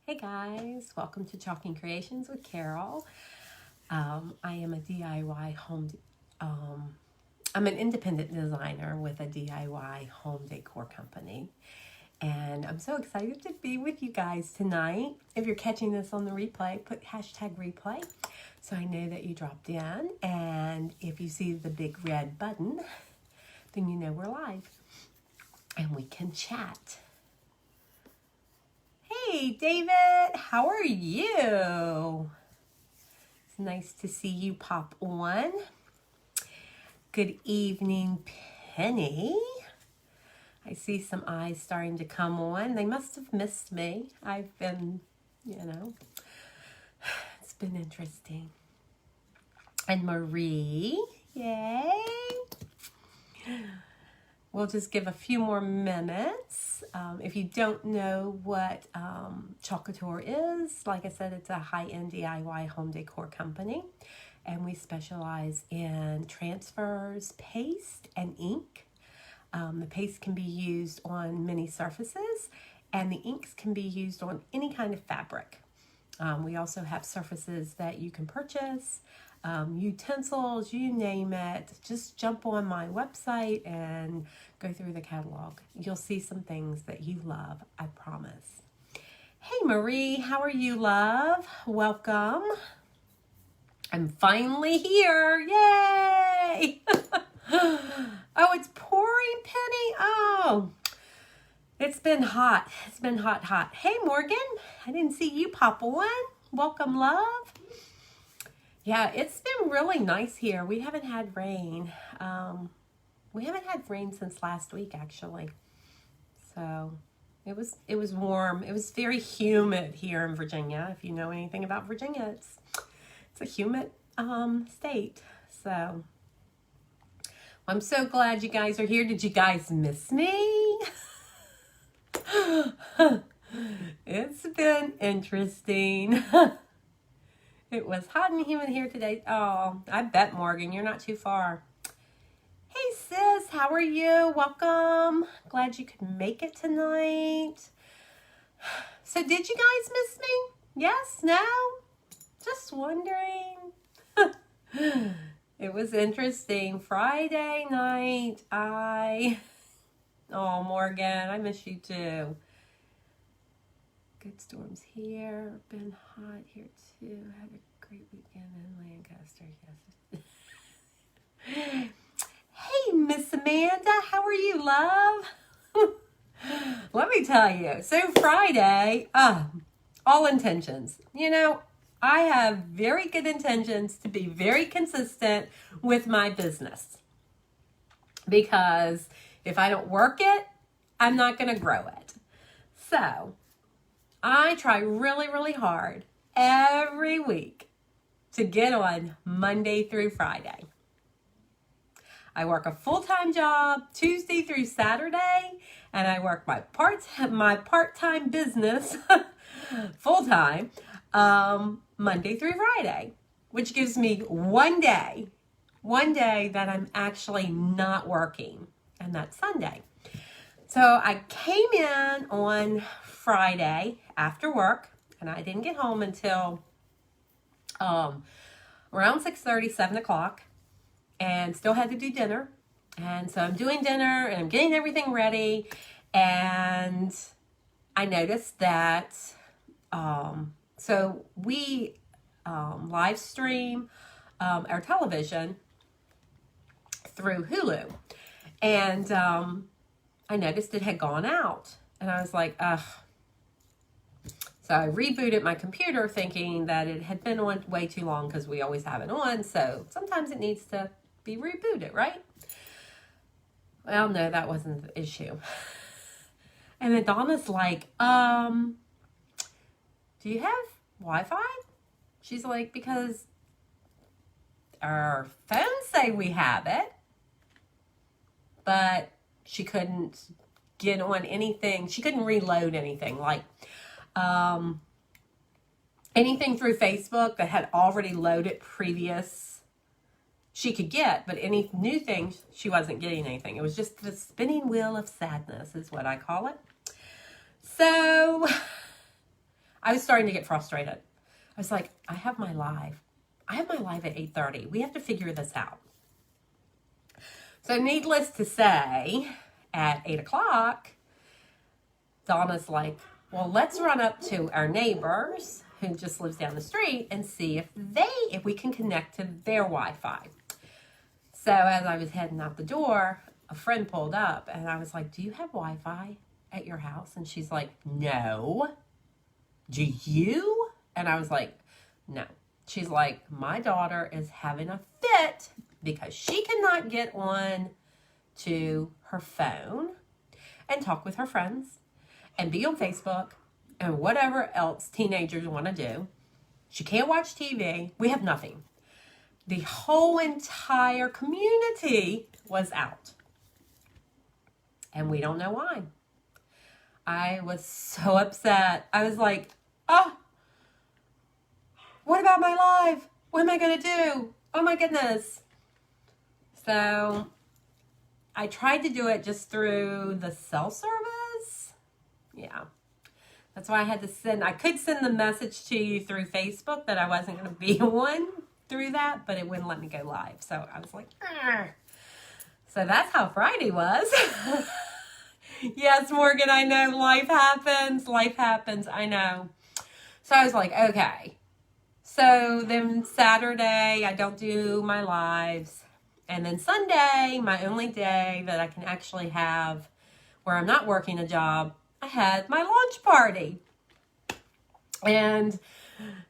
Hey guys, welcome to Chalking Creations with Carol. I am a DIY I'm an independent designer with a DIY home decor company. And I'm so excited to be with you guys tonight. If you're catching this on the replay, put hashtag replay so I know that you dropped in. And if you see the big red button, then you know we're live and we can chat. Hey, David, how are you? It's nice to see you pop on. Good evening, Penny. I see some eyes starting to come on. They must have missed me. I've been, it's been interesting. And Marie, yay. We'll just give a few more minutes. If you don't know what Chalk Couture is, like I said, it's a high-end DIY home decor company. And we specialize in transfers, paste, and ink. The paste can be used on many surfaces, and the inks can be used on any kind of fabric. We also have surfaces that you can purchase, utensils, you name it. Just jump on my website and go through the catalog. You'll see some things that you love, I promise. Hey Marie, how are you, love? Welcome. I'm finally here. Yay! Oh, it's pouring, Penny. Oh, it's been hot. It's been hot. Hey, Morgan, I didn't see you pop on. Welcome, love. Yeah, it's been really nice here. We haven't had rain. We haven't had rain since last week, actually. So it was warm. It was very humid here in Virginia. If you know anything about Virginia, it's a humid state. So I'm so glad you guys are here. Did you guys miss me? It's been interesting. It was hot and humid here today. Oh, I bet, Morgan, you're not too far. Hey, sis, how are you? Welcome. Glad you could make it tonight. So did you guys miss me? Yes? No? Just wondering. It was interesting. Friday night, oh, Morgan, I miss you too. Good storms here. Been hot here too. Had a great weekend in Lancaster. Yes. Hey, Miss Amanda, how are you, love? Let me tell you. So Friday, all intentions. I have very good intentions to be very consistent with my business. Because if I don't work it, I'm not going to grow it. So I try really, really hard every week to get on Monday through Friday. I work a full-time job Tuesday through Saturday, and I work my part-time business full-time Monday through Friday, which gives me one day that I'm actually not working, and that's Sunday. So I came in on Friday after work, and I didn't get home until around 6:30, 7 o'clock, and still had to do dinner. And so I'm doing dinner, and I'm getting everything ready, and I noticed that, so we live stream our television through Hulu, and I noticed it had gone out, and I was like, ugh. So I rebooted my computer thinking that it had been on way too long because we always have it on, so sometimes it needs to be rebooted, right? Well, no, that wasn't the issue. And then Donna's like, do you have Wi-Fi? She's like, because our phones say we have it, but she couldn't get on anything. She couldn't reload anything, like anything through Facebook that had already loaded previous, she could get, but any new things, she wasn't getting anything. It was just the spinning wheel of sadness is what I call it. So I was starting to get frustrated. I was like, I have my live at 8:30. We have to figure this out. So needless to say, at 8 o'clock, Donna's like, well, let's run up to our neighbors who just lives down the street and see if we can connect to their Wi-Fi. So as I was heading out the door, a friend pulled up and I was like, do you have Wi-Fi at your house? And she's like, no. Do you? And I was like, no. She's like, my daughter is having a fit because she cannot get on to her phone and talk with her friends and be on Facebook and whatever else teenagers want to do. She can't watch TV. We have nothing. The whole entire community was out. And we don't know why. I was so upset. I was like, oh, what about my live? What am I going to do? Oh my goodness. So I tried to do it just through the cell service. Yeah. That's why I had to I could send the message to you through Facebook that I wasn't going to be on through that, but it wouldn't let me go live. So I was like, argh. So that's how Friday was. Yes, Morgan, I know life happens. Life happens. I know. So I was like, okay. So then Saturday, I don't do my lives. And then Sunday, my only day that I can actually have where I'm not working a job, I had my launch party. And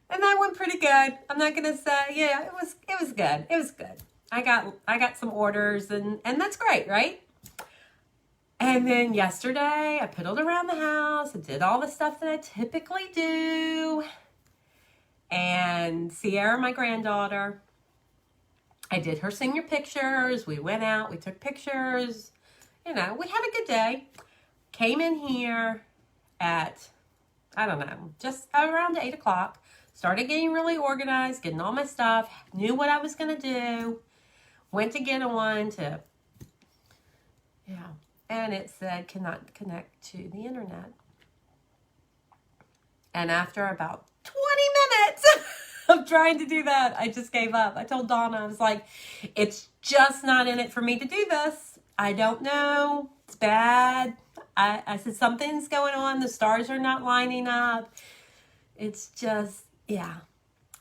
that went pretty good. I'm not gonna say, yeah, it was good. It was good. I got some orders and that's great, right? And then yesterday I piddled around the house and did all the stuff that I typically do. And Sierra, my granddaughter, I did her senior pictures. We went out, we took pictures. You know, we had a good day. Came in here at, I don't know, just around 8 o'clock. Started getting really organized, getting all my stuff. Knew what I was going to do. Went to get on to, yeah. And it said, cannot connect to the internet. And after about 20 minutes of trying to do that, I just gave up. I told Donna, I was like, it's just not in it for me to do this. I don't know. It's bad. I said, something's going on. The stars are not lining up. It's just, yeah.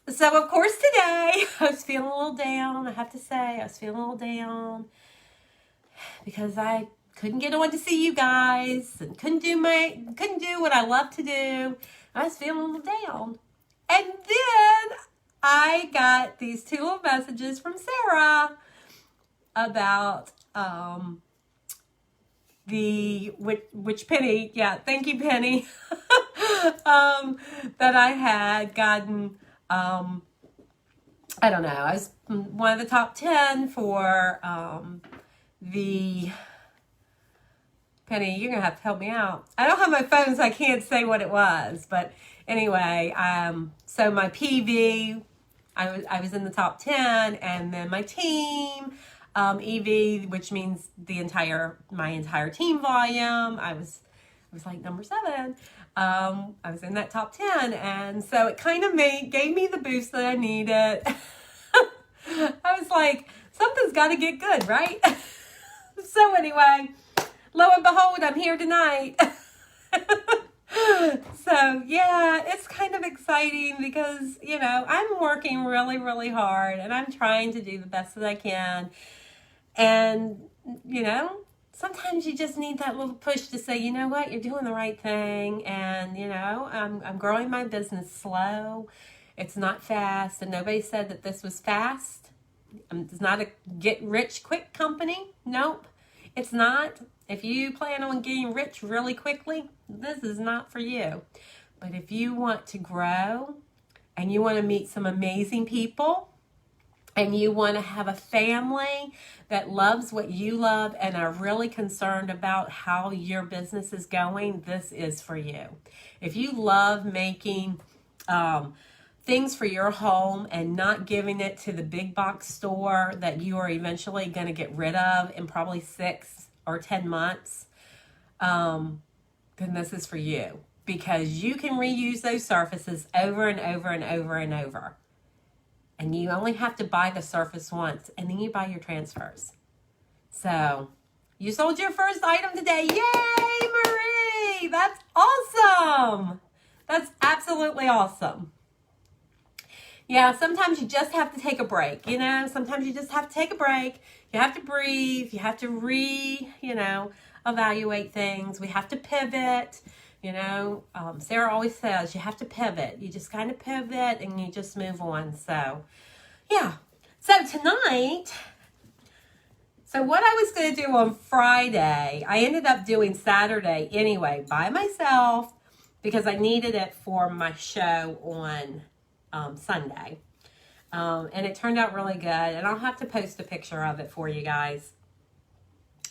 So, of course, today, I was feeling a little down. I have to say, I was feeling a little down because I couldn't get on to see you guys and couldn't do what I love to do. I was feeling a little down. And then I got these two little messages from Sarah about which Penny, yeah, thank you, Penny, that I had gotten, I don't know, I was one of the top 10 for the, Penny, you're going to have to help me out. I don't have my phone, so I can't say what it was, but anyway, so my PV, I was in the top 10, and then my team, EV, which means my entire team volume. I was like number 7. I was in that top 10, and so it kind of gave me the boost that I needed. I was like, something's got to get good, right? So anyway, lo and behold, I'm here tonight. So yeah, it's kind of exciting because, you know, I'm working really, really hard and I'm trying to do the best that I can. And, you know, sometimes you just need that little push to say, you know what, you're doing the right thing. And, you know, I'm growing my business slow. It's not fast. And nobody said that this was fast. It's not a get rich quick company. Nope, it's not. If you plan on getting rich really quickly, this is not for you. But if you want to grow and you want to meet some amazing people and you want to have a family that loves what you love and are really concerned about how your business is going, this is for you. If you love making things for your home and not giving it to the big box store that you are eventually going to get rid of in probably 6 or 10 months, then this is for you. because you can reuse those surfaces over and over and over and over. And you only have to buy the surface once, and then you buy your transfers. So, you sold your first item today. Yay, Marie! That's awesome! That's absolutely awesome. Yeah, sometimes you just have to take a break, you know? Sometimes you just have to take a break. You have to breathe. You have to evaluate things. We have to pivot. You know, Sarah always says you have to pivot. You just kind of pivot and you just move on. So, yeah. So tonight, what I was going to do on Friday, I ended up doing Saturday anyway by myself because I needed it for my show on Sunday. And it turned out really good. And I'll have to post a picture of it for you guys.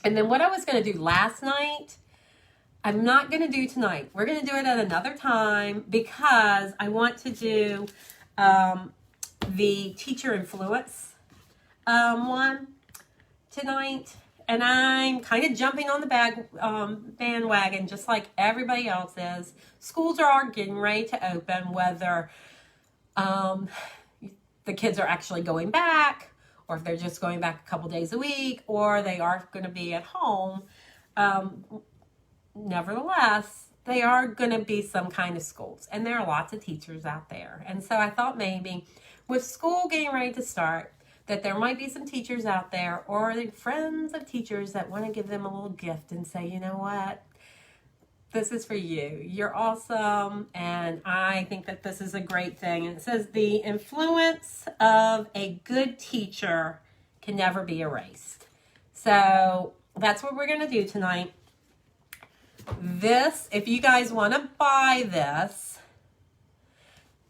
And then what I was going to do last night, I'm not going to do tonight. We're going to do it at another time because I want to do the teacher influence one tonight. And I'm kind of jumping on the bandwagon just like everybody else is. Schools are getting ready to open, whether the kids are actually going back or if they're just going back a couple days a week or they are going to be at home. Nevertheless, they are going to be some kind of schools, and there are lots of teachers out there. And so I thought maybe with school getting ready to start, that there might be some teachers out there or friends of teachers that want to give them a little gift and say, you know what, this is for you. You're awesome, and I think that this is a great thing. And it says the influence of a good teacher can never be erased. So that's what we're going to do tonight. This, if you guys want to buy this,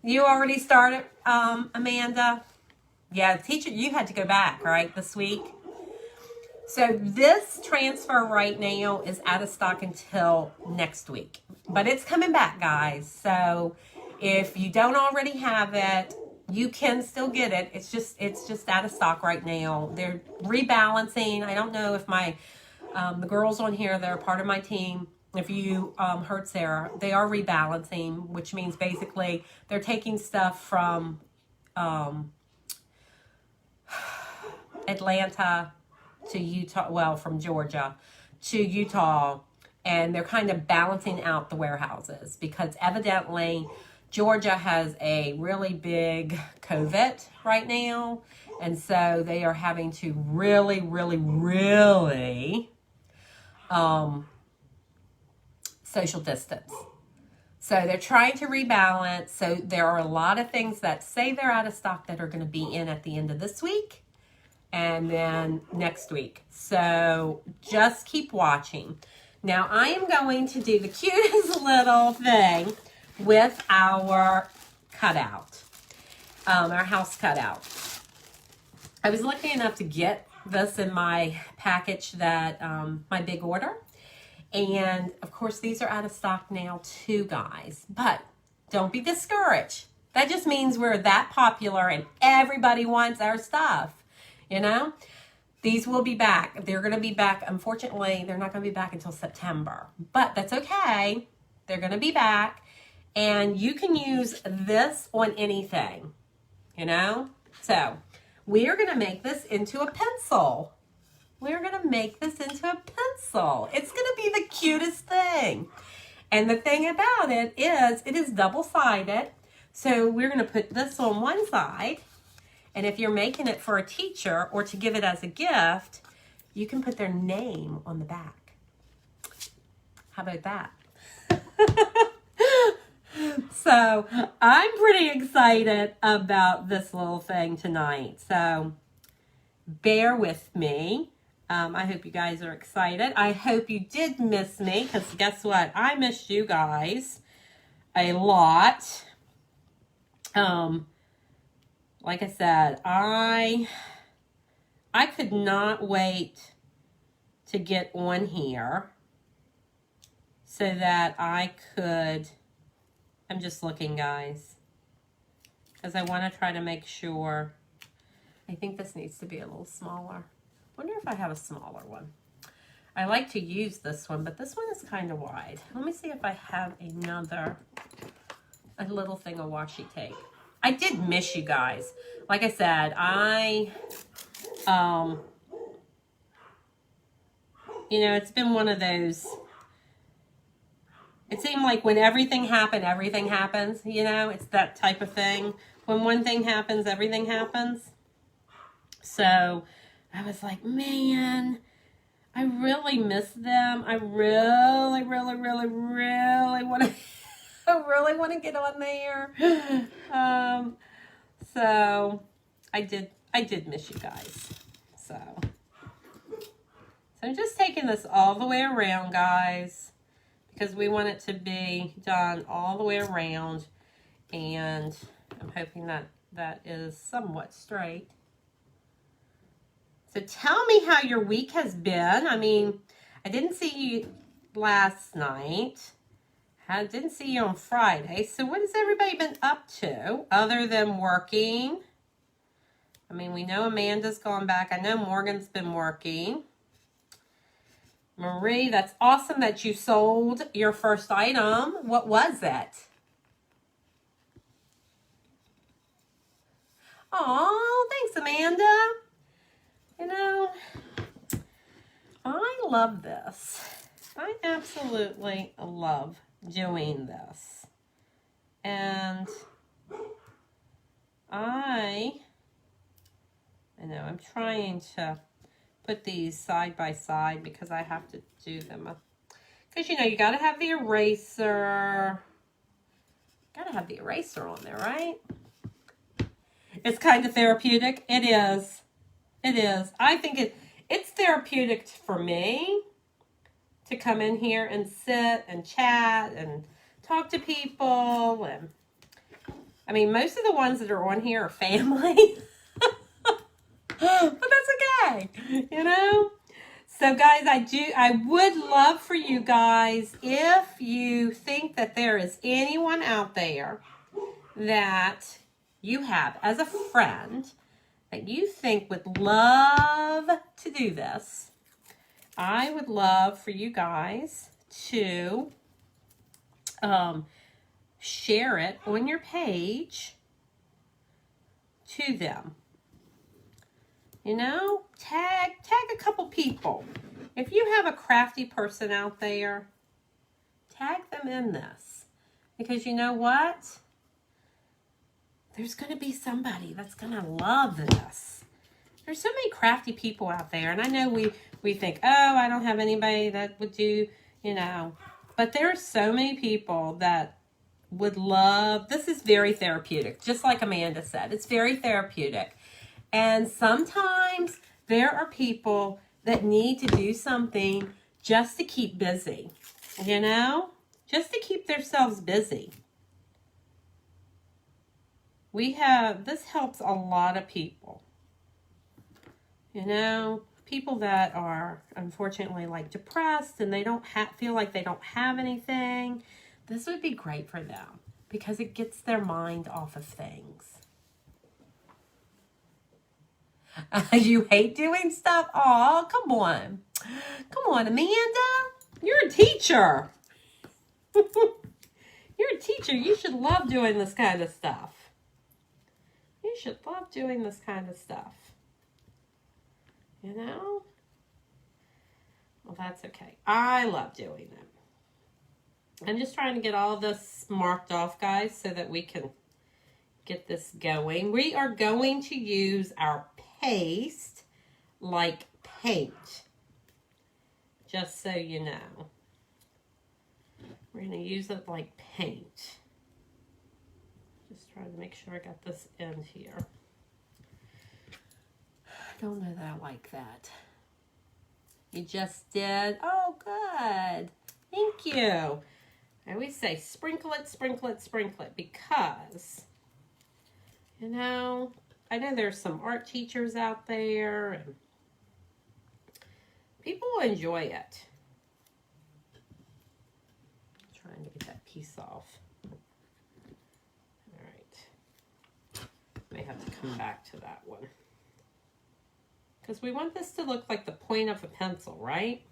you already started, Amanda? Yeah, teacher, you had to go back, right, this week? So this transfer right now is out of stock until next week. But it's coming back, guys. So if you don't already have it, you can still get it. It's just out of stock right now. They're rebalancing. I don't know if the girls on here, they're part of my team. If you heard Sarah, they are rebalancing, which means basically they're taking stuff from Atlanta to Utah, well, from Georgia to Utah, and they're kind of balancing out the warehouses because evidently Georgia has a really big COVID right now, and so they are having to really social distance. So they're trying to rebalance. So there are a lot of things that say they're out of stock that are going to be in at the end of this week and then next week. So just keep watching. Now I am going to do the cutest little thing with our cutout, our house cutout. I was lucky enough to get this in my package that, my big order. And of course, these are out of stock now too, guys. But don't be discouraged. That just means we're that popular and everybody wants our stuff, you know? These will be back. They're going to be back. Unfortunately, they're not going to be back until September. But that's okay. They're going to be back. And you can use this on anything, you know? So we are going to make this into a pencil. We're going to make this into a pencil. It's going to be the cutest thing. And the thing about it is double-sided. So we're going to put this on one side. And if you're making it for a teacher or to give it as a gift, you can put their name on the back. How about that? So I'm pretty excited about this little thing tonight. So bear with me. I hope you guys are excited. I hope you did miss me, because guess what? I missed you guys a lot. Like I said, I could not wait to get on here so that I could, I'm just looking, guys, because I want to try to make sure. I think this needs to be a little smaller. Wonder if I have a smaller one. I like to use this one, but this one is kind of wide. Let me see if I have a little thing of washi tape. I did miss you guys. Like I said, you know, it's been one of those, it seemed like when everything happened, everything happens, you know, it's that type of thing. When one thing happens, everything happens. So I was like, man, I really miss them. I really want to, I really want to get on there. So I did miss you guys. So I'm just taking this all the way around, guys, because we want it to be done all the way around, and I'm hoping that that is somewhat straight. So tell me how your week has been. I mean, I didn't see you last night. I didn't see you on Friday. So what has everybody been up to other than working? I mean, we know Amanda's gone back. I know Morgan's been working. Marie, that's awesome that you sold your first item. What was it? Oh, thanks, Amanda. You know, I love this. I absolutely love doing this. And I know I'm trying to put these side by side because I have to do them. Because, you know, you got to have the eraser. Got to have the eraser on there, right? It's kind of therapeutic. It is. It is. I think it's therapeutic for me to come in here and sit and chat and talk to people. And I mean, most of the ones that are on here are family. But that's okay, you know? So guys, I would love for you guys, if you think that there is anyone out there that you have as a friend that you think would love to do this, I would love for you guys to share it on your page to them. You know, tag a couple people. If you have a crafty person out there, tag them in this. Because you know what? There's going to be somebody that's going to love this. There's so many crafty people out there. And I know we think, oh, I don't have anybody that would do, you know. But there are so many people that would love. This is very therapeutic. Just like Amanda said, it's very therapeutic. And sometimes there are people that need to do something just to keep busy, you know, just to keep themselves busy. This helps a lot of people, you know, people that are unfortunately like depressed and they don't feel like they don't have anything. This would be great for them because it gets their mind off of things. You hate doing stuff? Oh, come on. Come on, Amanda. You're a teacher. You're a teacher. You should love doing this kind of stuff. You should love doing this kind of stuff. You know? Well, that's okay. I love doing it. I'm just trying to get all this marked off, guys, so that we can get this going. We are going to use our paste like paint, just so you know. We're going to use it like paint. Just trying to make sure I got this end here. I don't know that I like that. You just did? Oh, good. Thank you. I always say sprinkle it, sprinkle it, sprinkle it, because, you know, I know there's some art teachers out there, and people will enjoy it. I'm trying to get that piece off. All right. May have to come back to that one. Because we want this to look like the point of a pencil, right?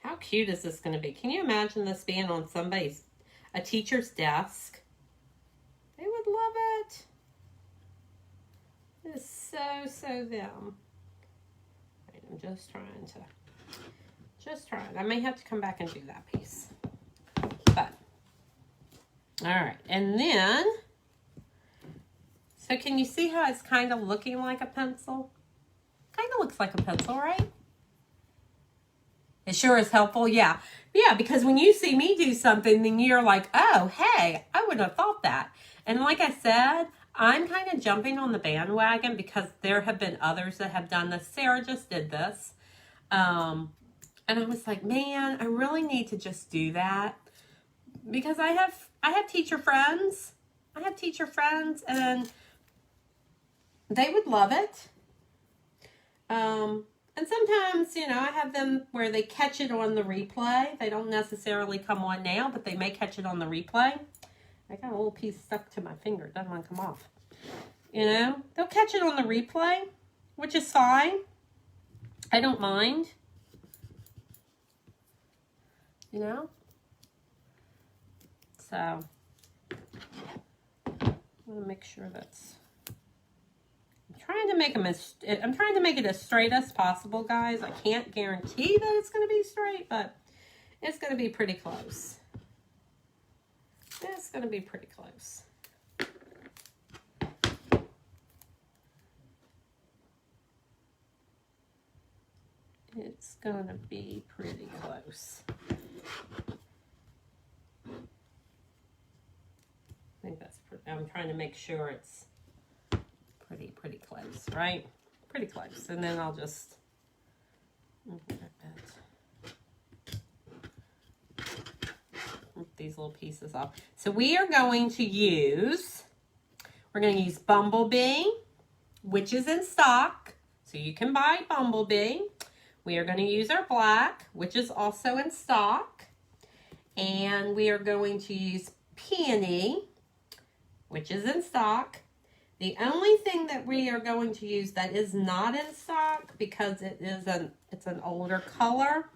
How cute is this going to be? Can you imagine this being on a teacher's desk? They would love it. It is so them. Right, I'm just trying. I may have to come back and do that piece. But, all right. And then, so can you see how it's kind of looking like a pencil? Kind of looks like a pencil, right? It sure is helpful, yeah. Yeah, because when you see me do something, then you're like, oh, hey, I wouldn't have thought that. And like I said, I'm kind of jumping on the bandwagon because there have been others that have done this. Sarah just did this. And I was like, man, I really need to just do that. Because I have teacher friends. And they would love it. And sometimes, you know, I have them where they catch it on the replay. They don't necessarily come on now, but they may catch it on the replay. I got a little piece stuck to my finger. It doesn't want to come off. You know, they'll catch it on the replay, which is fine. I don't mind. You know? So, I'm going to make sure that's... I'm trying to make it as straight as possible, guys. I can't guarantee that it's going to be straight, but it's going to be pretty close. It's going to be pretty close. It's going to be pretty close. I think that's pretty, I'm trying to make sure it's pretty close, right? Pretty close. And then I'll just move these little pieces off. So we're going to use Bumblebee, which is in stock. So you can buy Bumblebee. We are going to use our black, which is also in stock. And we are going to use Peony, which is in stock. The only thing that we are going to use that is not in stock, because it's an older color,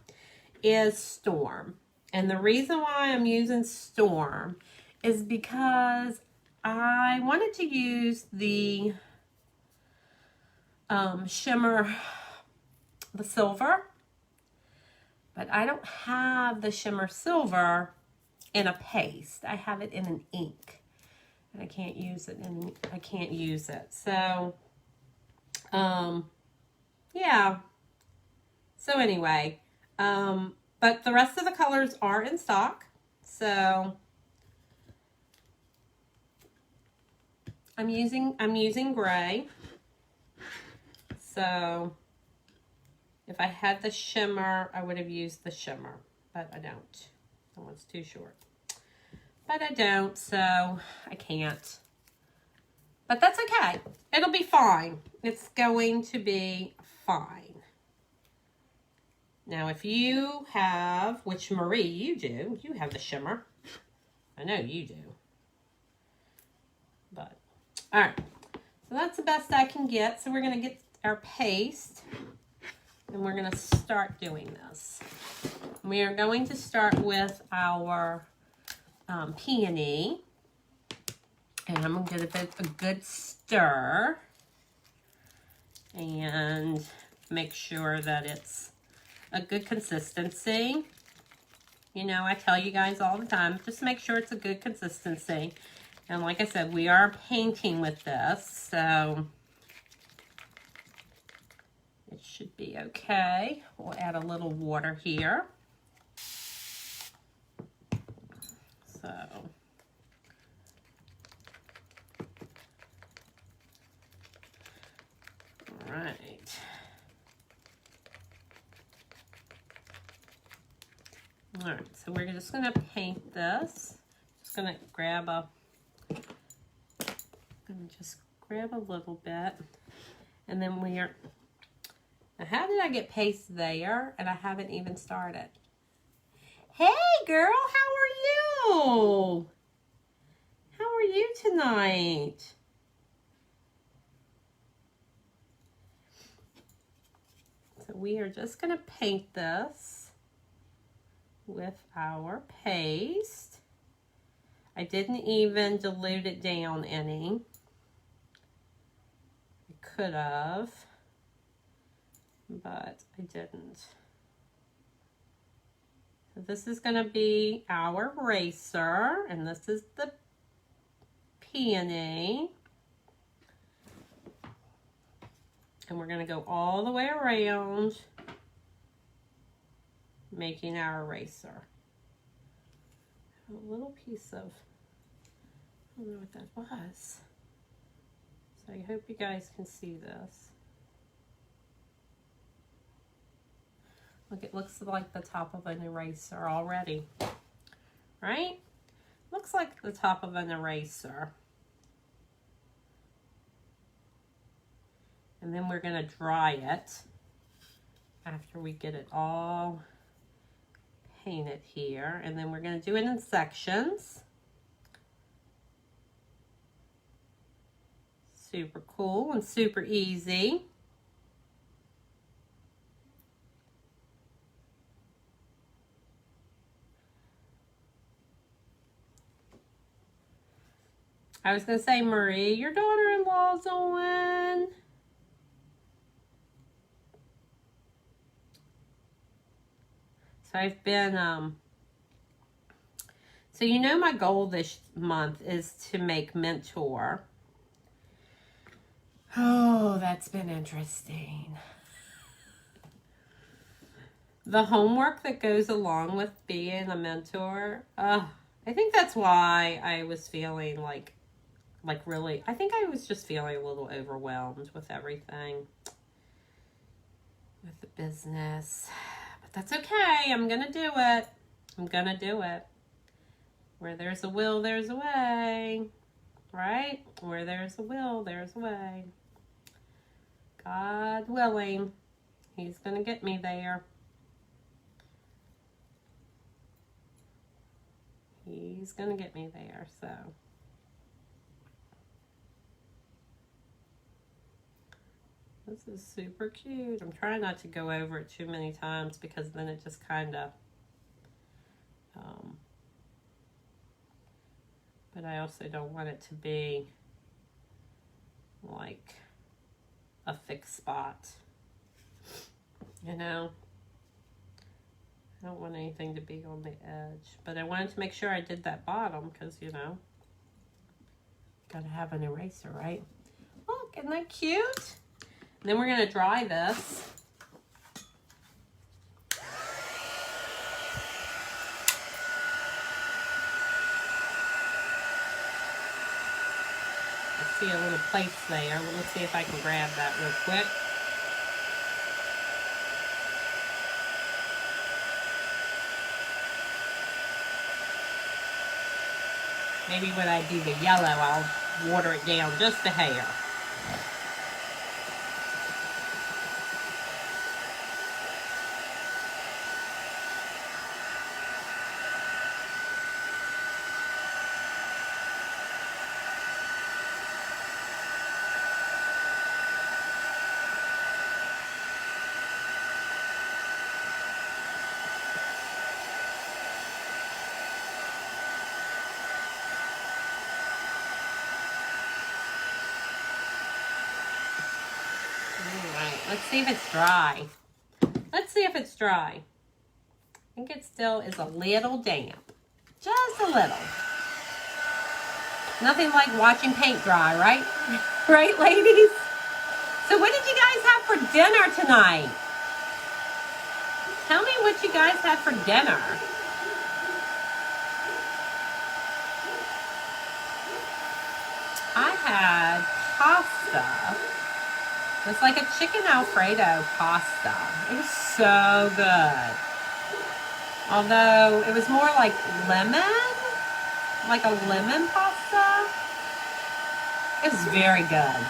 is Storm. And the reason why I'm using Storm is because I wanted to use the shimmer, the silver, but I don't have the shimmer silver in a paste. I have it in an ink. And I can't use it. So, yeah. So anyway, but the rest of the colors are in stock. So I'm using gray. So if I had the shimmer, I would have used the shimmer, but I don't. That one's too short. But I don't, so I can't. But that's okay. It'll be fine. It's going to be fine. Now, if you have, which Marie, you do, you have the shimmer. I know you do. But, all right. So that's the best I can get. So we're going to get our paste, and we're going to start doing this. We are going to start with our Peony, and I'm going to give it a good stir and make sure that it's a good consistency. You know, I tell you guys all the time, just make sure it's a good consistency. And like I said, we are painting with this, so it should be okay. We'll add a little water here. So, all right. All right, so we're just going to paint this. Just going to grab a little bit. And then now how did I get paste there? And I haven't even started. Hey, girl, how are you? How are you tonight? So we are just going to paint this. with our paste. I didn't even dilute it down any. I could have, but I didn't. So this is going to be our eraser, and this is the peony. And we're going to go all the way around, making our eraser. A little piece of, I don't know what that was. So I hope you guys can see this. Look, it looks like the top of an eraser already, right? Looks like the top of an eraser. And then we're going to dry it after we get it all painted here. And then we're going to do it in sections. Super cool and super easy. I was going to say, Marie, your daughter-in-law's on. So I've been, so you know my goal this month is to make Mentor. Oh, that's been interesting. The homework that goes along with being a mentor, I think that's why I was feeling like really, I think I was just feeling a little overwhelmed with everything, with the business. But that's okay. I'm going to do it. I'm going to do it. Where there's a will, there's a way. Right? Where there's a will, there's a way. God willing, He's going to get me there. He's going to get me there, so. This is super cute. I'm trying not to go over it too many times because then it just kind of, but I also don't want it to be like a fixed spot, you know? I don't want anything to be on the edge, but I wanted to make sure I did that bottom because, you know, gotta have an eraser, right? Look, isn't that cute? And then we're gonna dry this. I see a little place there. Let's see if I can grab that real quick. Maybe when I do the yellow, I'll water it down just a hair. Let's see if it's dry. Let's see if it's dry. I think it still is a little damp. Just a little. Nothing like watching paint dry, right? Right, ladies? So what did you guys have for dinner tonight? Tell me what you guys had for dinner. I had pasta. It's like a chicken Alfredo pasta. It was so good. Although it was more like lemon, like a lemon pasta. It was very good.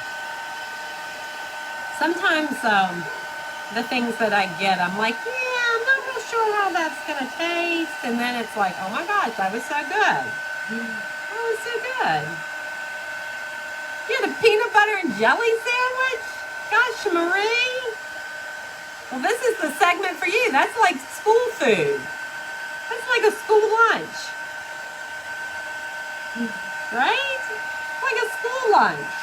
Sometimes the things that I get, I'm like, yeah, I'm not real sure how that's going to taste. And then it's like, oh my gosh, that was so good. That was so good. You had a peanut butter and jelly sandwich? Gosh, Marie. Well, this is the segment for you. That's like school food. It's like a school lunch. Right? Like a school lunch.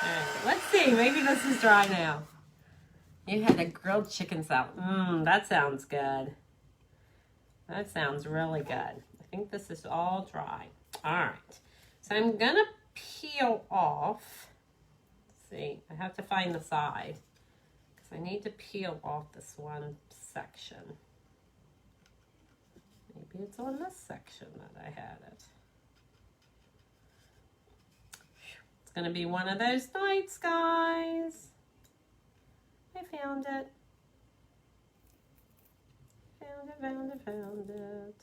Alright, let's see. Maybe this is dry now. You had a grilled chicken salad. That sounds good. That sounds really good. I think this is all dry. Alright. So I'm going to peel off. Let's see. I have to find the side. Because I need to peel off this one section. Maybe it's on this section that I had it. It's going to be one of those nights, guys. I found it. Found it.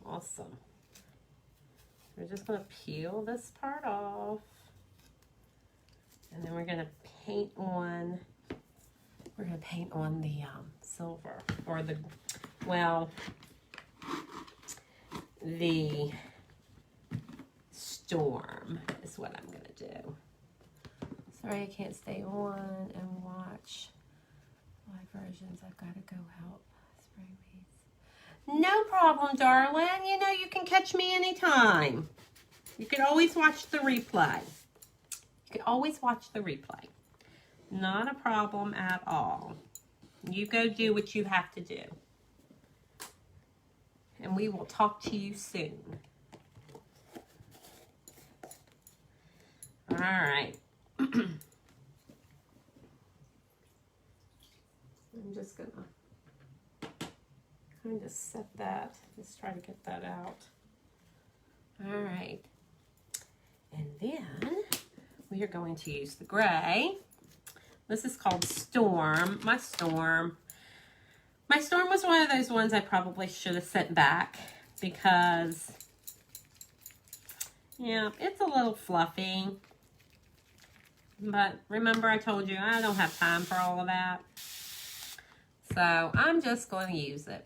Awesome. We're just going to peel this part off. And then we're going to paint on, the silver, or the storm is what I'm going to do. Sorry I can't stay on and watch live versions. I've got to go help spray weeds. No problem, darling. You know you can catch me anytime. You can always watch the replay. Not a problem at all. You go do what you have to do. And we will talk to you soon. All right. I'm just gonna kind of set that. Let's try to get that out. All right. And then we are going to use the gray. This is called Storm. My Storm was one of those ones I probably should have sent back because, yeah, it's a little fluffy. But remember I told you I don't have time for all of that. So I'm just going to use it.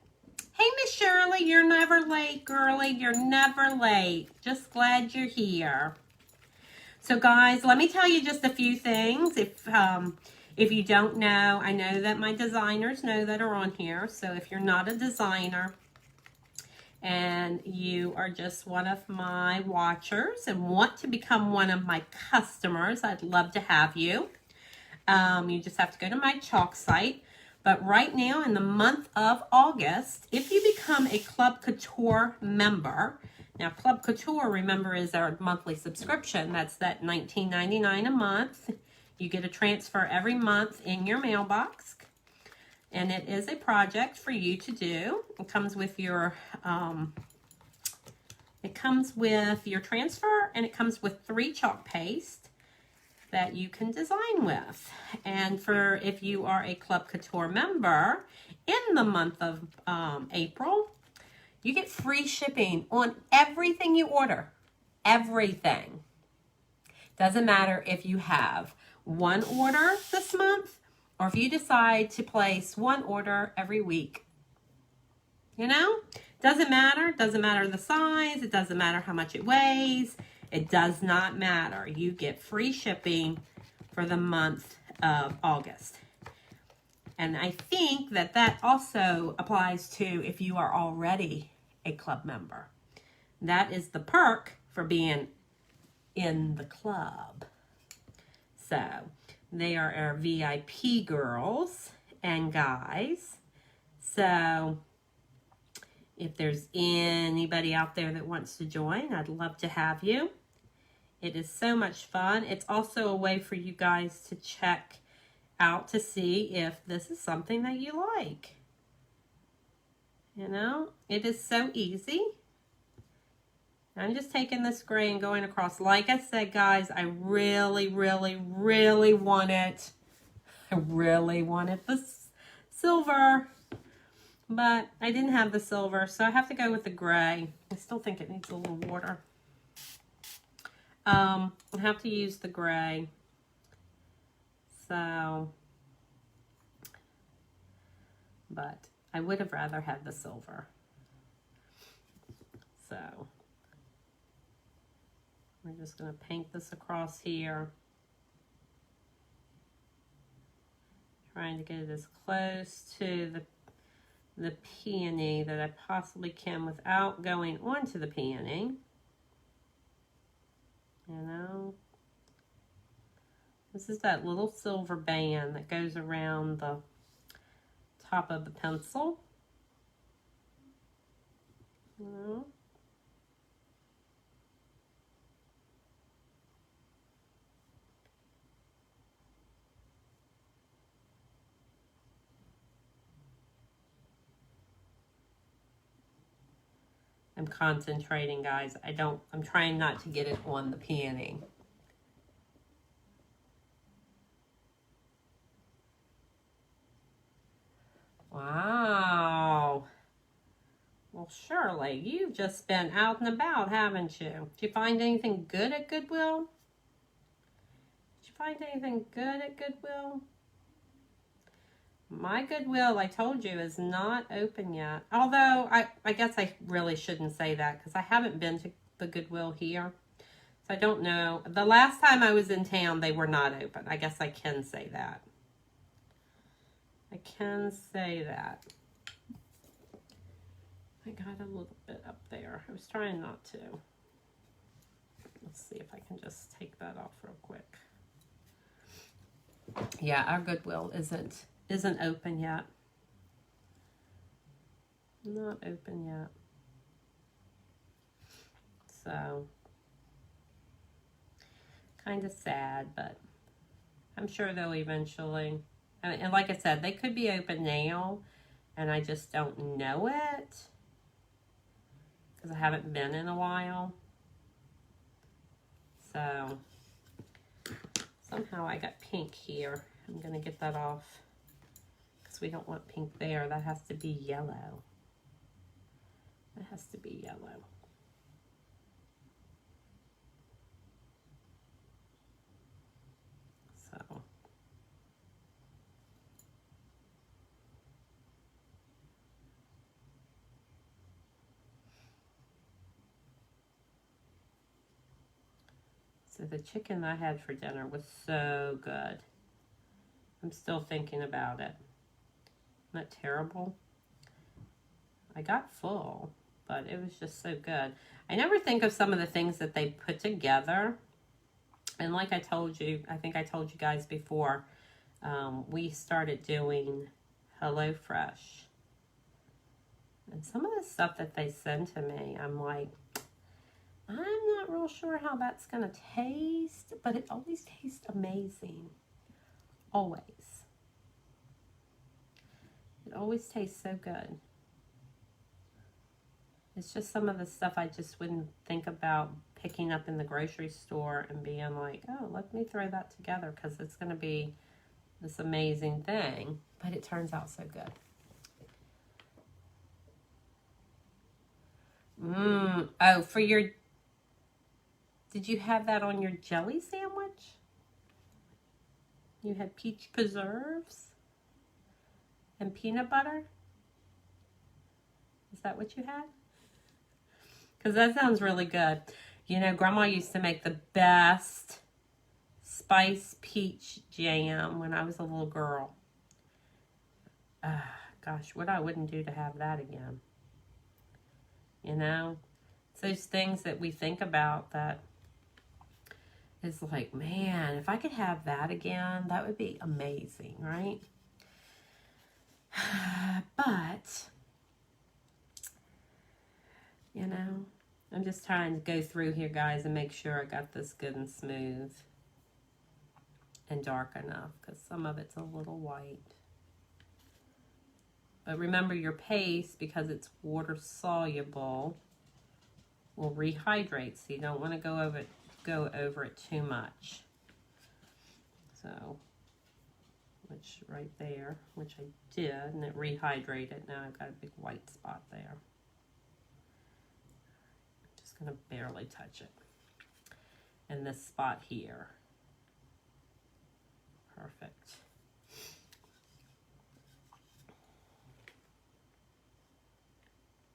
Hey, Miss Shirley, you're never late, girlie. You're never late. Just glad you're here. So guys, let me tell you just a few things. If you don't know, I know that my designers know that are on here. So if you're not a designer and you are just one of my watchers and want to become one of my customers, I'd love to have you. You just have to go to my Chalk site. But right now in the month of August, if you become a Club Couture member, now Club Couture, remember, is our monthly subscription. That's that $19.99 a month. You get a transfer every month in your mailbox. And it is a project for you to do. It comes with your transfer, and it comes with 3 chalk paste that you can design with. And for if you are a Club Couture member, in the month of April, you get free shipping on everything you order. Everything. Doesn't matter if you have one order this month or if you decide to place one order every week. You know? Doesn't matter. Doesn't matter the size. It doesn't matter how much it weighs. It does not matter. You get free shipping for the month of August. And I think that that also applies to if you are already a club member. That is the perk for being in the club. So they are our VIP girls and guys. So if there's anybody out there that wants to join, I'd love to have you. It is so much fun. It's also a way for you guys to check out to see if this is something that you like. You know, it is so easy. I'm just taking this gray and going across. Like I said, guys, I really, really, really want it. I really wanted the silver, but I didn't have the silver, so I have to go with the gray. I still think it needs a little water. I have to use the gray. So, but I would have rather had the silver. So, We're just going to paint this across here. Trying to get it as close to the peony that I possibly can without going onto the peony. You know, this is that little silver band that goes around the top of the pencil. You know. I'm concentrating, guys. I'm trying not to get it on the peony. Wow. Well, Shirley, you've just been out and about, haven't you? Did you find anything good at Goodwill? Did you find anything good at Goodwill? My Goodwill, I told you, is not open yet. Although, I guess I really shouldn't say that because I haven't been to the Goodwill here. So I don't know. The last time I was in town, they were not open. I guess I can say that. I can say that. I got a little bit up there. I was trying not to. Let's see if I can just take that off real quick. Yeah, our Goodwill isn't open yet. Not open yet. So, kind of sad, but I'm sure they'll eventually. And like I said, they could be open now, and I just don't know it because I haven't been in a while. So, somehow I got pink here. I'm going to get that off. We don't want pink there. That has to be yellow. That has to be yellow. So. So the chicken I had for dinner was so good. I'm still thinking about it. Not terrible. I got full, but it was just so good. I never think of some of the things that they put together. And like I told you, I think I told you guys before, we started doing HelloFresh. And some of the stuff that they send to me, I'm like, I'm not real sure how that's going to taste, but it always tastes amazing. Always. It always tastes so good. It's just some of the stuff I just wouldn't think about picking up in the grocery store and being like, oh, let me throw that together because it's going to be this amazing thing. But it turns out so good. Oh, for your... Did you have that on your jelly sandwich? You had peach preserves? And peanut butter? Is that what you had? Because that sounds really good. You know, Grandma used to make the best spice peach jam when I was a little girl. Gosh, what I wouldn't do to have that again. You know? It's those things that we think about that is like, man, if I could have that again, that would be amazing, right? But, you know, I'm just trying to go through here, guys, and make sure I got this good and smooth and dark enough, because some of it's a little white. But remember, your paste, because it's water soluble, will rehydrate, so you don't want to go over it too much. So, which right there, which I did, and it rehydrated. Now I've got a big white spot there. I'm just going to barely touch it. And this spot here. Perfect.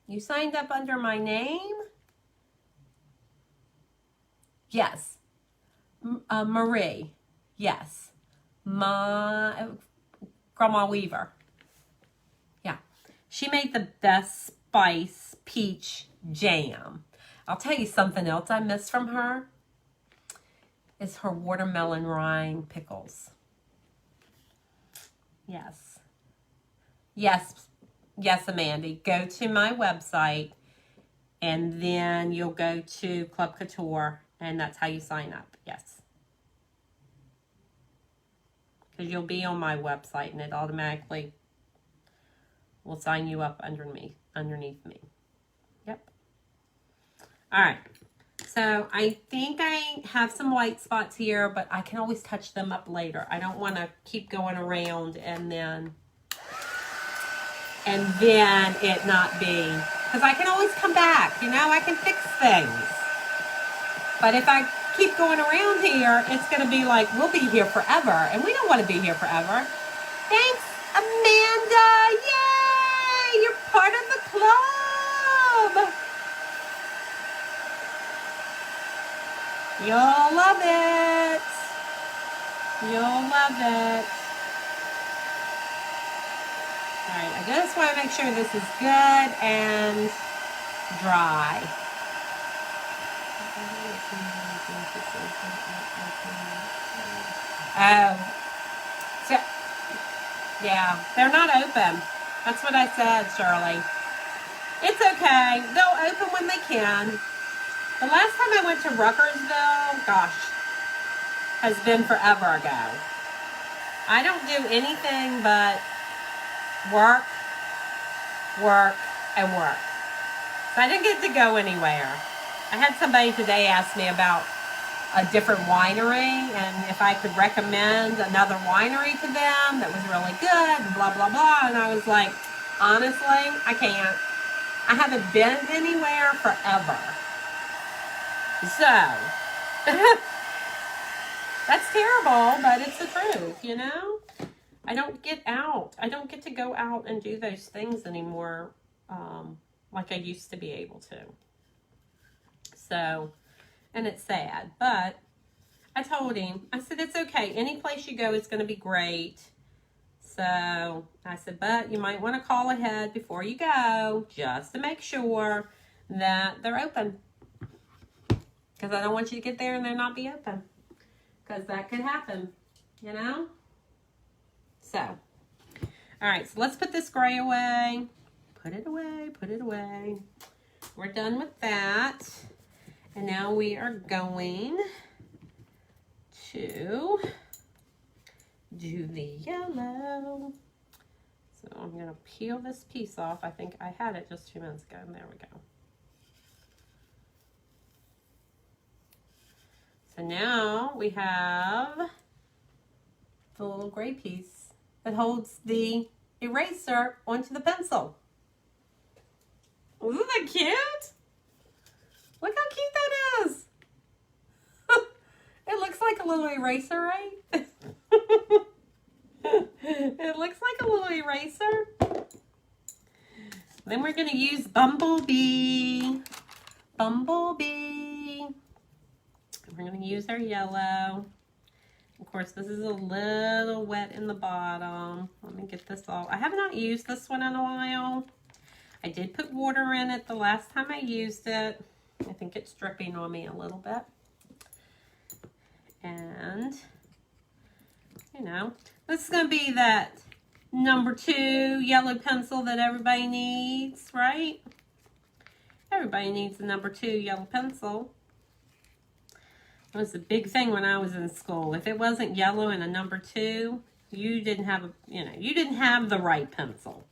You signed up under my name? Yes. Marie. Yes. My Grandma Weaver. Yeah. She made the best spice peach jam. I'll tell you something else I miss from her is her watermelon rind pickles. Yes. Yes. Yes, Amanda. Go to my website and then you'll go to Club Couture and that's how you sign up. Yes. Because you'll be on my website and it automatically will sign you up underneath me. Yep. All right. So I think I have some white spots here, but I can always touch them up later. I don't want to keep going around and then it not be, because I can always come back, you know, I can fix things. But if I keep going around here, it's going to be like, we'll be here forever, and we don't want to be here forever. Thanks, Amanda. Yay! You're part of the club. You'll love it. You'll love it. All right, I just want to make sure this is good and dry. Oh, so, yeah, they're not open. That's what I said, Shirley. It's okay. They'll open when they can. The last time I went to Ruckersville, gosh, has been forever ago. I don't do anything but work, work, and work. So I didn't get to go anywhere. I had somebody today ask me about a different winery and if I could recommend another winery to them that was really good and blah, blah, blah. And I was like, honestly, I can't. I haven't been anywhere forever. So, that's terrible, but it's the truth, you know? I don't get out. I don't get to go out and do those things anymore like I used to be able to. So, and it's sad, but I told him, I said, it's okay. Any place you go is going to be great. So I said, but you might want to call ahead before you go just to make sure that they're open. Because I don't want you to get there and they're not be open. Because that could happen, you know? So, all right, so let's put this gray away. Put it away, put it away. We're done with that. And now we are going to do the yellow. So I'm going to peel this piece off. I think I had it just 2 minutes ago. And there we go. So now we have the little gray piece that holds the eraser onto the pencil. Isn't that cute? Look how cute that is. It looks like a little eraser, right? It looks like a little eraser. Then we're going to use Bumblebee. Bumblebee. We're going to use our yellow. Of course, this is a little wet in the bottom. Let me get this all. I have not used this one in a while. I did put water in it the last time I used it. I think it's dripping on me a little bit. And, you know, this is going to be that number 2 yellow pencil that everybody needs, right? Everybody needs a number 2 yellow pencil. It was a big thing when I was in school. If it wasn't yellow and a number 2, you didn't have you didn't have the right pencil.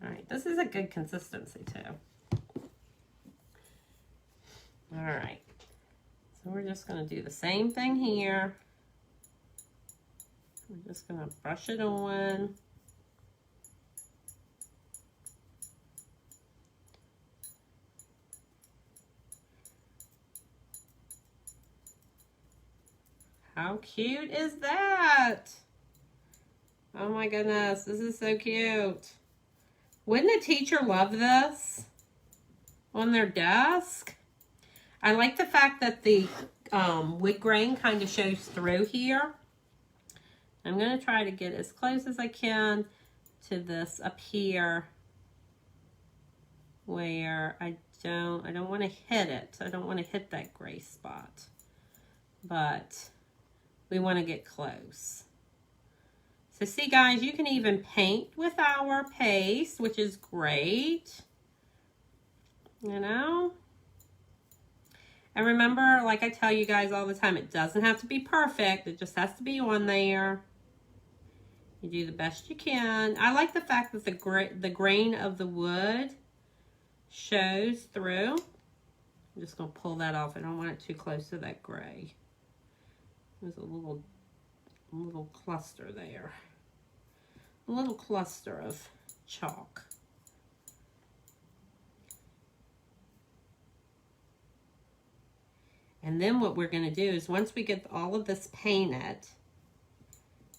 All right, this is a good consistency too. All right, so we're just going to do the same thing here. We're just going to brush it on. How cute is that? Oh my goodness, this is so cute. Wouldn't a teacher love this? on their desk. I like the fact that the wood grain kind of shows through here. I'm going to try to get as close as I can to this up here where I don't want to hit it. I don't want to hit that gray spot, but we want to get close. So see guys, you can even paint with our paste, which is great, you know. And remember, like I tell you guys all the time, it doesn't have to be perfect. It just has to be on there. You do the best you can. I like the fact that the grain of the wood shows through. I'm just going to pull that off. I don't want it too close to that gray. There's a little cluster there. A little cluster of chalk. And then what we're going to do is once we get all of this painted,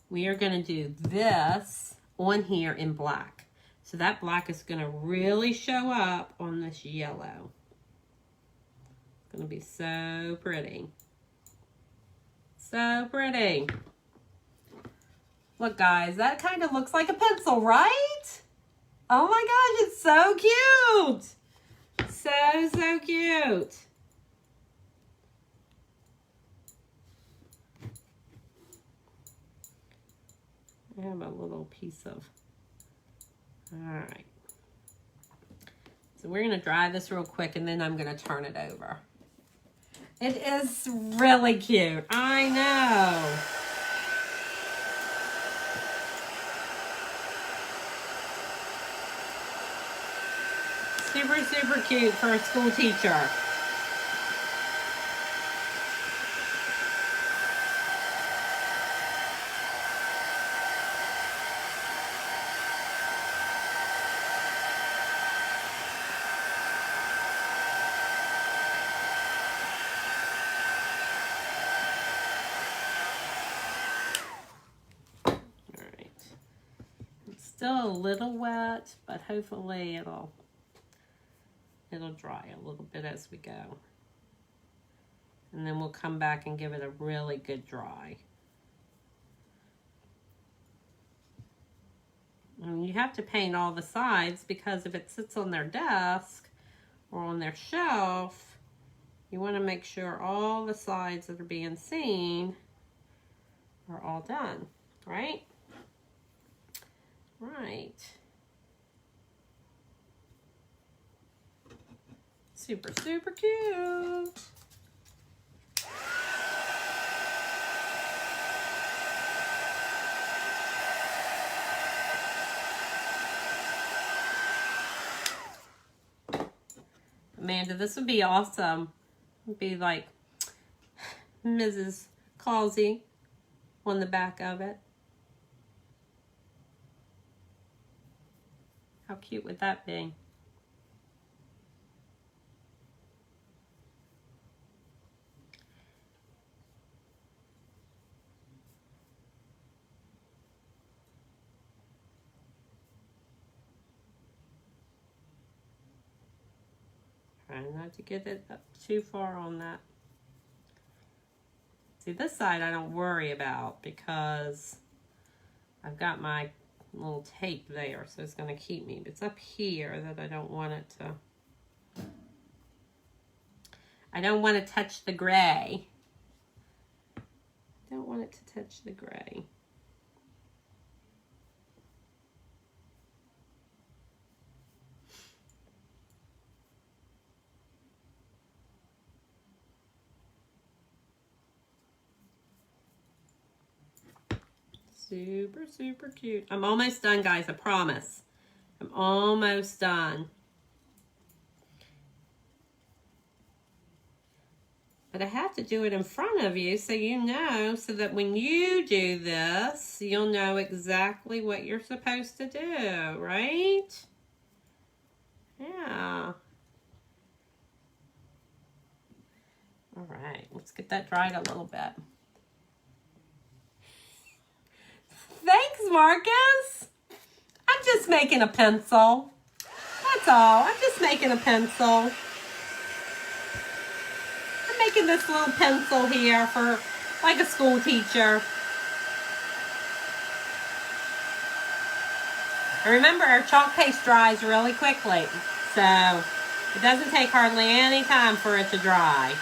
we are going to do this on here in black. So that black is going to really show up on this yellow. It's going to be so pretty. So pretty. Look guys, that kind of looks like a pencil, right? Oh my gosh, it's so cute. So cute. I have a little piece of, all right. So we're gonna dry this real quick and then I'm gonna turn it over. It is really cute, I know. Super cute for a school teacher. Still a little wet, but hopefully it'll dry a little bit as we go. And then we'll come back and give it a really good dry. And you have to paint all the sides because if it sits on their desk or on their shelf, you want to make sure all the sides that are being seen are all done, right? Right. Super cute. Amanda, this would be awesome. It'd be like Mrs. Causey on the back of it. How cute would that be? Trying not to get it up too far on that. See, this side I don't worry about because I've got my little tape there, so it's going to keep me. But it's up here that I don't want it to. I don't want to touch the gray. Don't want it to touch the gray. Super cute. I'm almost done, guys, I promise. I'm almost done. But I have to do it in front of you so you know, so that when you do this, you'll know exactly what you're supposed to do, right? Yeah. All right, let's get that dried a little bit. Thanks, Marcus. I'm just making a pencil. That's all. I'm just making a pencil. I'm making this little pencil here for like a school teacher. And remember, our chalk paste dries really quickly, so it doesn't take hardly any time for it to dry.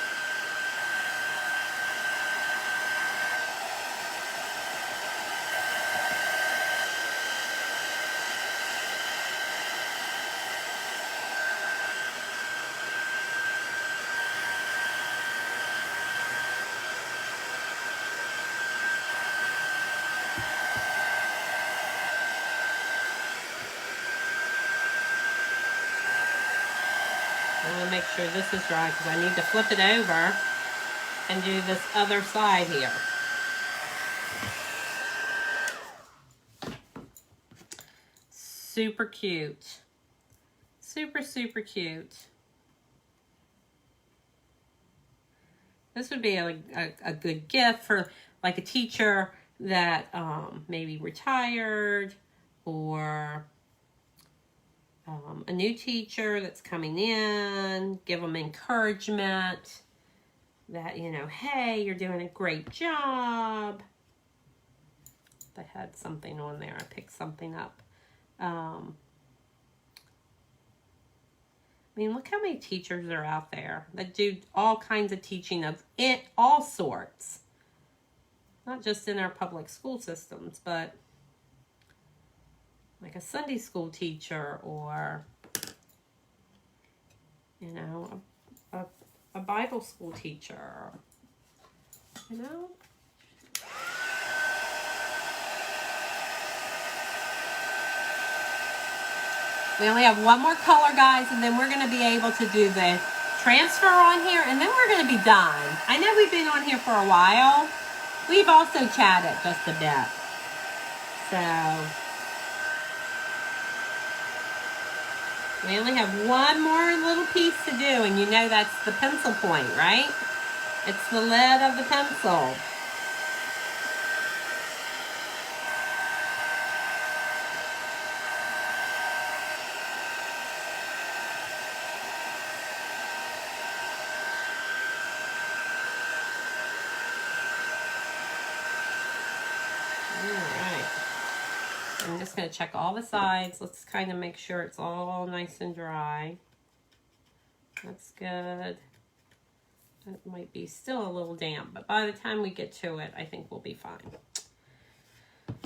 I'm going to make sure this is dry because I need to flip it over and do this other side here. Super cute. Super, super cute. This would be a good gift for like a teacher that maybe retired, or a new teacher that's coming in. Give them encouragement that, you know, hey, you're doing a great job. I had something on there. I picked something up. I mean, look how many teachers are out there that do all kinds of teaching of it, all sorts. Not just in our public school systems, but like a Sunday school teacher, or, you know, a Bible school teacher, you know. We only have one more color, guys, and then we're going to be able to do the transfer on here, and then we're going to be done. I know we've been on here for a while. We've also chatted just a bit. So we only have one more little piece to do, and you know that's the pencil point, right? It's the lid of the pencil. I'm just going to check all the sides. Let's kind of make sure it's all nice and dry. That's good. It might be still a little damp, but by the time we get to it, I think we'll be fine.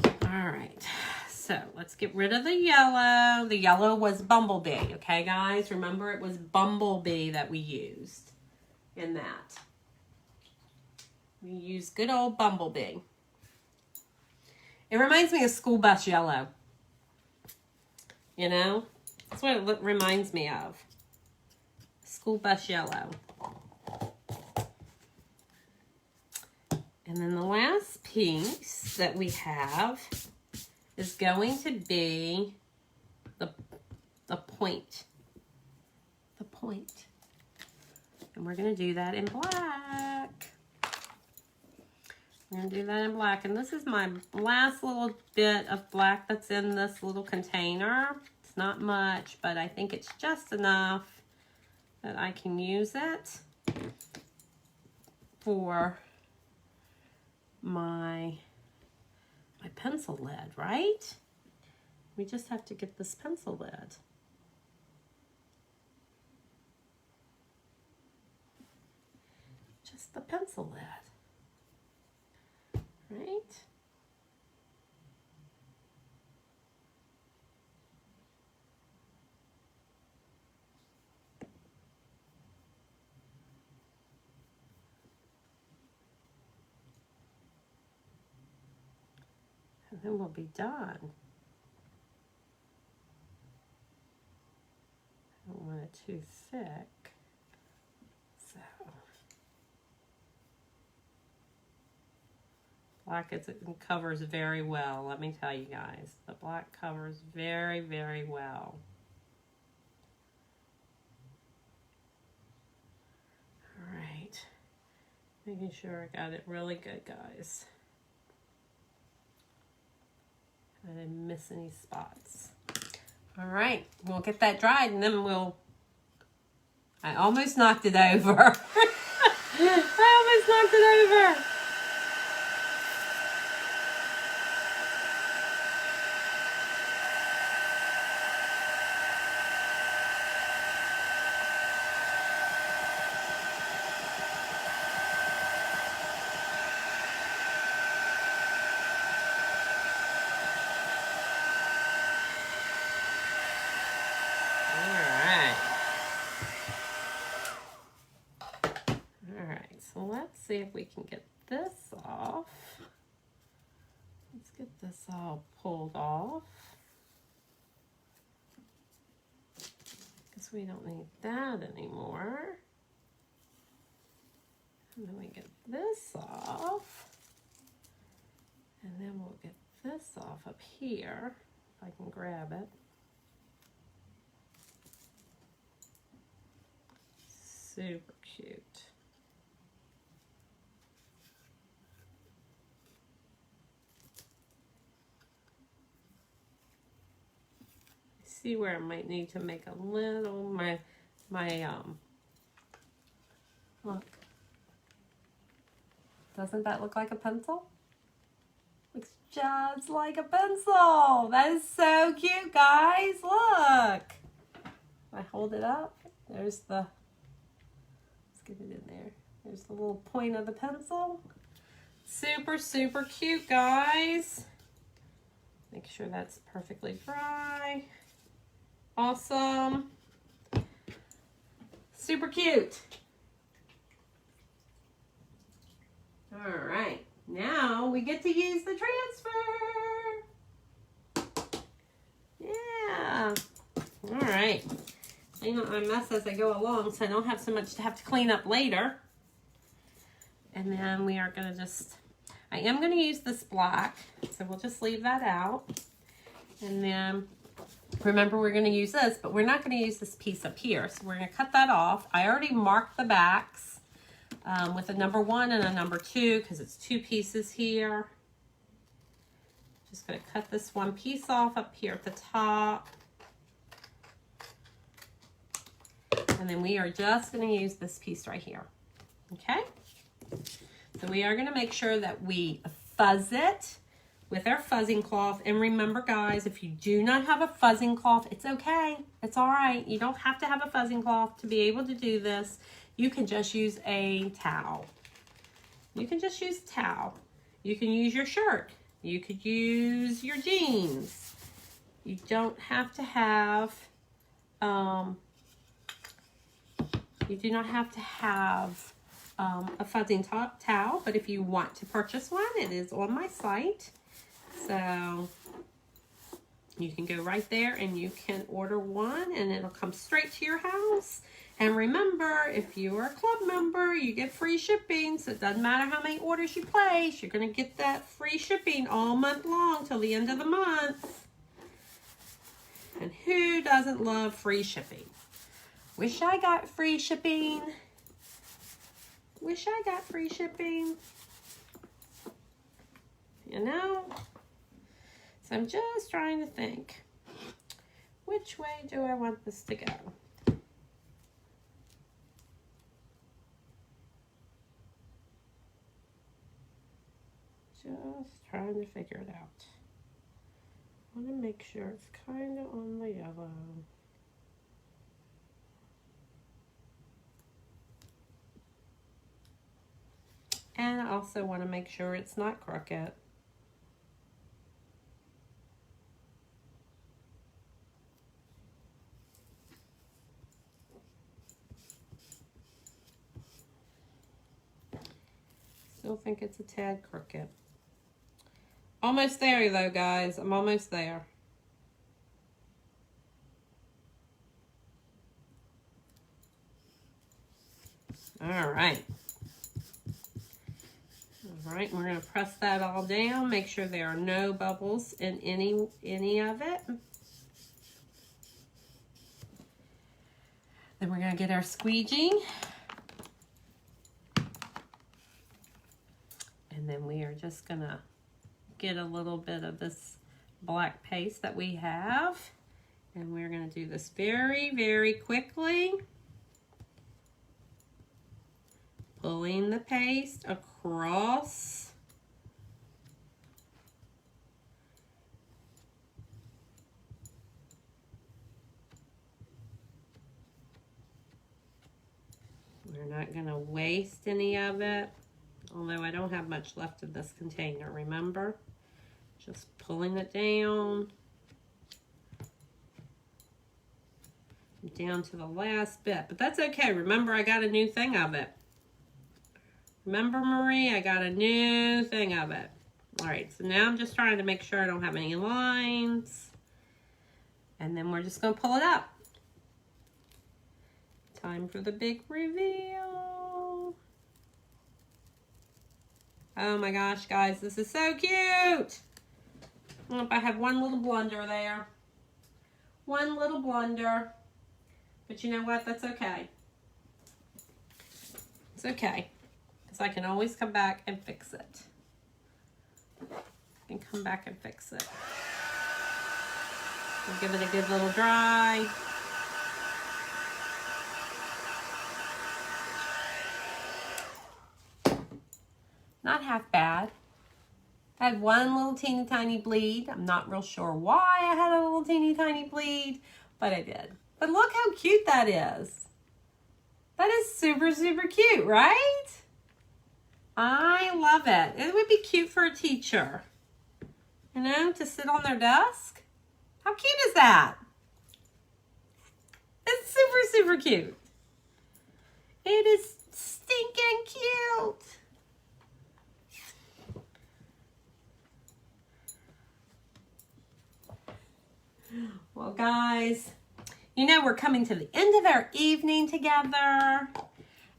All right, so let's get rid of the yellow. The yellow was Bumblebee, okay, guys? Remember, it was Bumblebee that we used in that. We used good old Bumblebee. It reminds me of school bus yellow. You know? That's what it reminds me of. School bus yellow. And then the last piece that we have is going to be the point. The point. And we're going to do that in black. I'm going to do that in black. And this is my last little bit of black that's in this little container. It's not much, but I think it's just enough that I can use it for my pencil lid, right? We just have to get this pencil lid. Just the pencil lid. Right? And then we'll be done. I don't want it too thick. So black it covers very well, let me tell you guys. The black covers very, very well. All right. Making sure I got it really good, guys. I didn't miss any spots. All right, we'll get that dried and then I almost knocked it over. I almost knocked it over. So let's see if we can get this off. Let's get this all pulled off. Because we don't need that anymore. And then we get this off. And then we'll get this off up here, if I can grab it. Super cute. See where I might need to make a little, look. Doesn't that look like a pencil? Looks just like a pencil. That is so cute, guys. Look. I hold it up. There's the, let's get it in there. There's the little point of the pencil. Super, super cute, guys. Make sure that's perfectly dry. Awesome. Super cute. All right, now we get to use the transfer. Yeah. All right. Clean up my mess as I go along so I don't have so much to have to clean up later. And then we are gonna I am gonna use this black, so we'll just leave that out. And then remember, we're going to use this, but we're not going to use this piece up here. So we're going to cut that off. I already marked the backs with a number 1 and a number 2 because it's 2 pieces here. Just going to cut this one piece off up here at the top. And then we are just going to use this piece right here. Okay? So we are going to make sure that we fuzz it with our fuzzing cloth. And remember, guys, if you do not have a fuzzing cloth, it's okay. It's all right. You don't have to have a fuzzing cloth to be able to do this. You can just use a towel. You can just use a towel. You can use your shirt. You could use your jeans. You don't have to have, you do not have to have a fuzzing towel, but if you want to purchase one, it is on my site. So you can go right there and you can order one and it'll come straight to your house. And remember, if you are a club member, you get free shipping. So it doesn't matter how many orders you place, you're going to get that free shipping all month long till the end of the month. And who doesn't love free shipping? Wish I got free shipping. Wish I got free shipping. You know? So I'm just trying to think, which way do I want this to go? Just trying to figure it out. I want to make sure it's kind of on the yellow. And I also want to make sure it's not crooked. Still think it's a tad crooked. Almost there though, guys. I'm almost there. All right. All right, we're going to press that all down. Make sure there are no bubbles in any of it. Then we're going to get our squeegee. And then we are just going to get a little bit of this black paste that we have. And we're going to do this very, very quickly. Pulling the paste across. We're not going to waste any of it, although I don't have much left of this container, remember? Just pulling it down to the last bit, but that's okay. Remember, I got a new thing of it. Remember, Marie, I got a new thing of it. All right, so now I'm just trying to make sure I don't have any lines, and then we're just going to pull it up. Time for the big reveal. Oh my gosh, guys, this is so cute. Oh, I have one little blunder there. One little blunder. But you know what? That's okay. It's okay. Because I can always come back and fix it. And come back and fix it. We'll give it a good little dry. Not half bad. I had one little teeny tiny bleed. I'm not real sure why I had a little teeny tiny bleed, but I did. But look how cute that is. That is super, super cute, right? I love it. It would be cute for a teacher, you know, to sit on their desk. How cute is that? It's super, super cute. It is stinking cute. Well, guys, you know we're coming to the end of our evening together,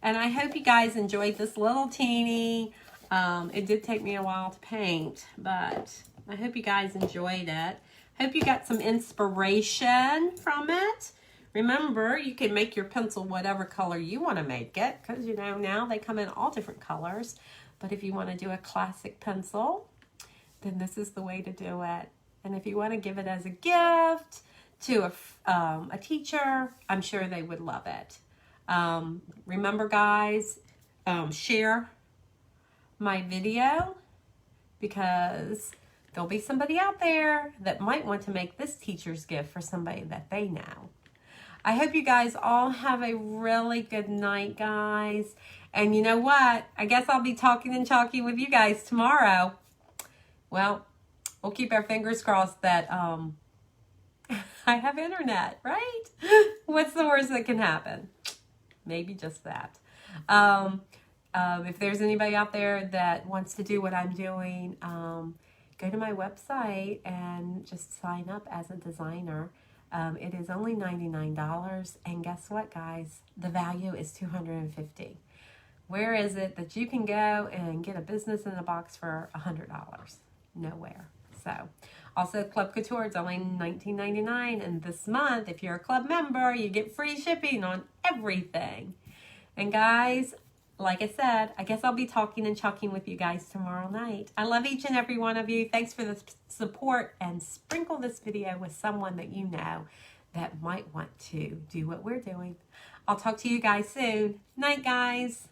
and I hope you guys enjoyed this little teeny. It did take me a while to paint, but I hope you guys enjoyed it. Hope you got some inspiration from it. Remember, you can make your pencil whatever color you want to make it, because you know now they come in all different colors. But if you want to do a classic pencil, then this is the way to do it. And if you want to give it as a gift to a teacher, I'm sure they would love it. Remember, guys, share my video, because there'll be somebody out there that might want to make this teacher's gift for somebody that they know. I hope you guys all have a really good night, guys. And you know what? I guess I'll be talking and chalking with you guys tomorrow. Well, we'll keep our fingers crossed that I have internet, right? What's the worst that can happen? Maybe just that. If there's anybody out there that wants to do what I'm doing, go to my website and just sign up as a designer. It is only $99, and guess what, guys? The value is $250. Where is it that you can go and get a business in a box for $100? Nowhere. So, also Club Couture, it's only $19.99, and this month, if you're a club member, you get free shipping on everything. And guys, like I said, I guess I'll be talking and chalking with you guys tomorrow night. I love each and every one of you. Thanks for the support, and sprinkle this video with someone that you know that might want to do what we're doing. I'll talk to you guys soon. Night, guys.